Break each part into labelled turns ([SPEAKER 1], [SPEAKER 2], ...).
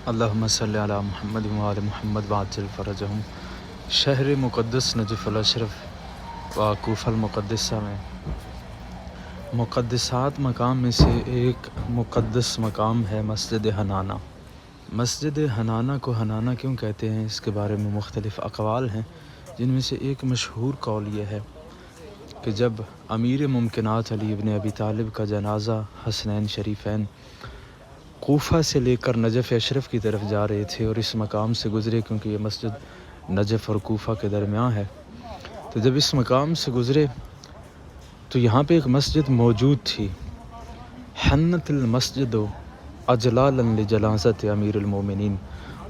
[SPEAKER 1] اللہم صلی علی محمد و آل محمد وعجل فرجہم۔ شہر مقدس نجف الاشرف و کوفہ المقدسہ میں مقدسات مقام میں سے ایک مقدس مقام ہے مسجد حنانہ۔ مسجد حنانہ کو حنانہ کیوں کہتے ہیں، اس کے بارے میں مختلف اقوال ہیں، جن میں سے ایک مشہور قول یہ ہے کہ جب امیر ممکنات علی ابن ابی طالب کا جنازہ حسنین شریفین کوفہ سے لے کر نجف اشرف کی طرف جا رہے تھے اور اس مقام سے گزرے، کیونکہ یہ مسجد نجف اور کوفہ کے درمیان ہے، تو جب اس مقام سے گزرے تو یہاں پہ ایک مسجد موجود تھی، حنت المسجد اجلالا لجنازت امیر المومنین۔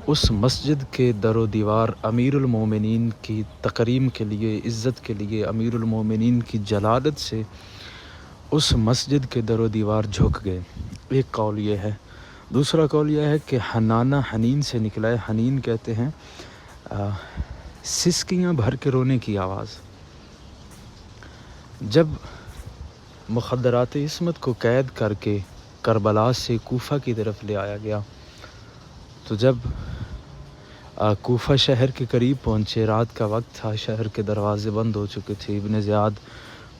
[SPEAKER 1] اس مسجد کے در و دیوار امیر المومنین کی تکریم کے لیے، عزت کے لیے، امیر المومنین کی جلالت سے اس مسجد کے در و دیوار جھک گئے۔ ایک قول یہ ہے۔ دوسرا قول یہ ہے کہ حنانہ حنین سے نکلا ہے۔ حنین کہتے ہیں سسکیاں بھر کے رونے کی آواز۔ جب مخدرات عصمت کو قید کر کے کربلا سے کوفہ کی طرف لے آیا گیا، تو جب کوفہ شہر کے قریب پہنچے، رات کا وقت تھا، شہر کے دروازے بند ہو چکے تھے، ابن زیاد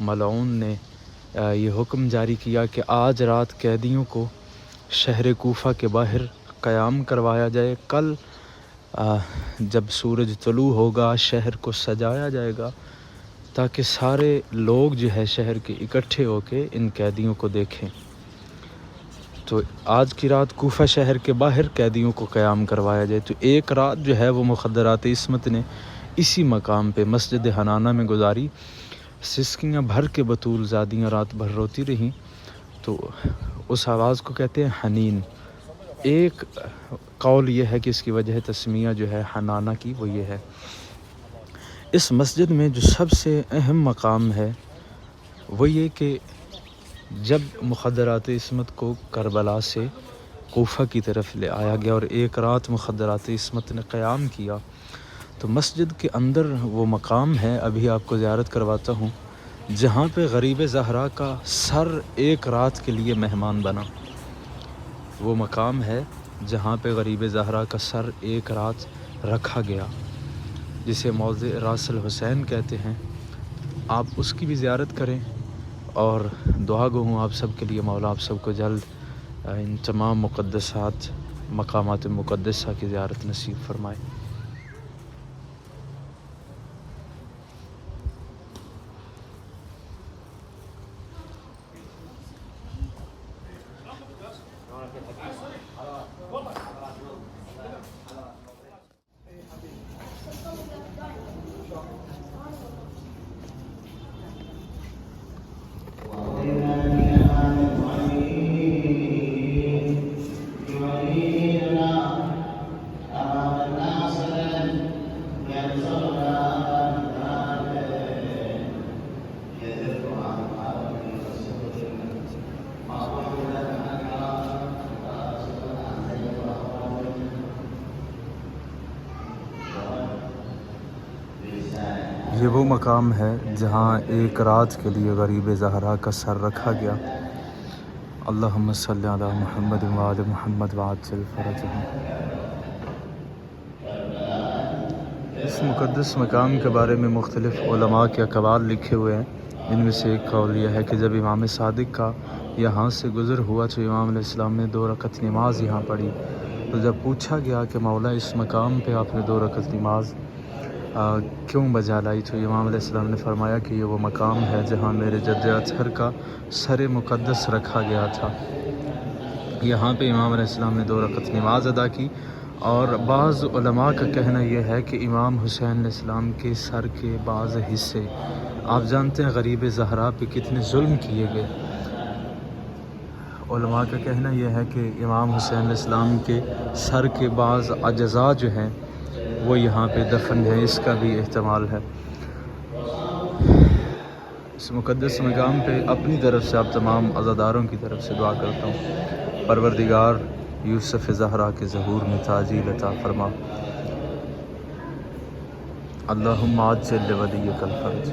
[SPEAKER 1] ملعون نے یہ حکم جاری کیا کہ آج رات قیدیوں کو شہر کوفہ کے باہر قیام کروایا جائے، کل جب سورج طلوع ہوگا شہر کو سجایا جائے گا تاکہ سارے لوگ جو ہے شہر کے اکٹھے ہو کے ان قیدیوں کو دیکھیں۔ تو آج کی رات کوفہ شہر کے باہر قیدیوں کو قیام کروایا جائے۔ تو ایک رات جو ہے وہ مخدرات عصمت نے اسی مقام پہ مسجد حنانہ میں گزاری۔ سسکیاں بھر کے بطول زادیاں رات بھر روتی رہیں، تو اس آواز کو کہتے ہیں حنین۔ ایک قول یہ ہے کہ اس کی وجہ تسمیہ جو ہے حنانہ کی وہ یہ ہے۔ اس مسجد میں جو سب سے اہم مقام ہے وہ یہ کہ جب مخدرات عصمت کو کربلا سے کوفہ کی طرف لے آیا گیا اور ایک رات مخدرات عصمت نے قیام کیا، تو مسجد کے اندر وہ مقام ہے، ابھی آپ کو زیارت کرواتا ہوں، جہاں پہ غریب زہرا کا سر ایک رات کے لیے مہمان بنا۔ وہ مقام ہے جہاں پہ غریب زہرا کا سر ایک رات رکھا گیا، جسے موضع راس الحسین کہتے ہیں۔ آپ اس کی بھی زیارت کریں، اور دعا گو ہوں آپ سب کے لیے، مولا آپ سب کو جلد ان تمام مقدسات مقامات مقدسہ کی زیارت نصیب فرمائے۔ یہ وہ مقام ہے جہاں ایک رات کے لیے غریب زہرا کا سر رکھا گیا۔ اللہم صلی علی محمد و آل محمد وعجل فرجہم۔ اس مقدس مقام کے بارے میں مختلف علماء کے اقوال لکھے ہوئے ہیں، ان میں سے ایک قول یہ ہے کہ جب امام صادق کا یہاں سے گزر ہوا تو امام علیہ السلام نے 2 رکعت نماز یہاں پڑھی۔ تو جب پوچھا گیا کہ مولا اس مقام پہ آپ نے 2 رکعت نماز کیوں بجا لائی، تو امام علیہ السلام نے فرمایا کہ یہ وہ مقام ہے جہاں میرے جد اطہر کا سر مقدس رکھا گیا تھا۔ یہاں پہ امام علیہ السلام نے 2 رکعت نماز ادا کی، اور بعض علماء کا کہنا یہ ہے کہ امام حسین علیہ السلام کے سر کے بعض حصے، آپ جانتے ہیں غریب زہرا پہ کتنے ظلم کیے گئے، علماء کا کہنا یہ ہے کہ امام حسین علیہ السلام کے سر کے بعض اجزاء جو ہیں وہ یہاں پہ دفن ہے، اس کا بھی احتمال ہے۔ اس مقدس مقام پہ اپنی طرف سے آپ تمام عزاداروں کی طرف سے دعا کرتا ہوں، پروردگار یوسف زہرا کے ظہور میں تعجیل عطا فرما۔ اللہم عجل لولیک الفرج۔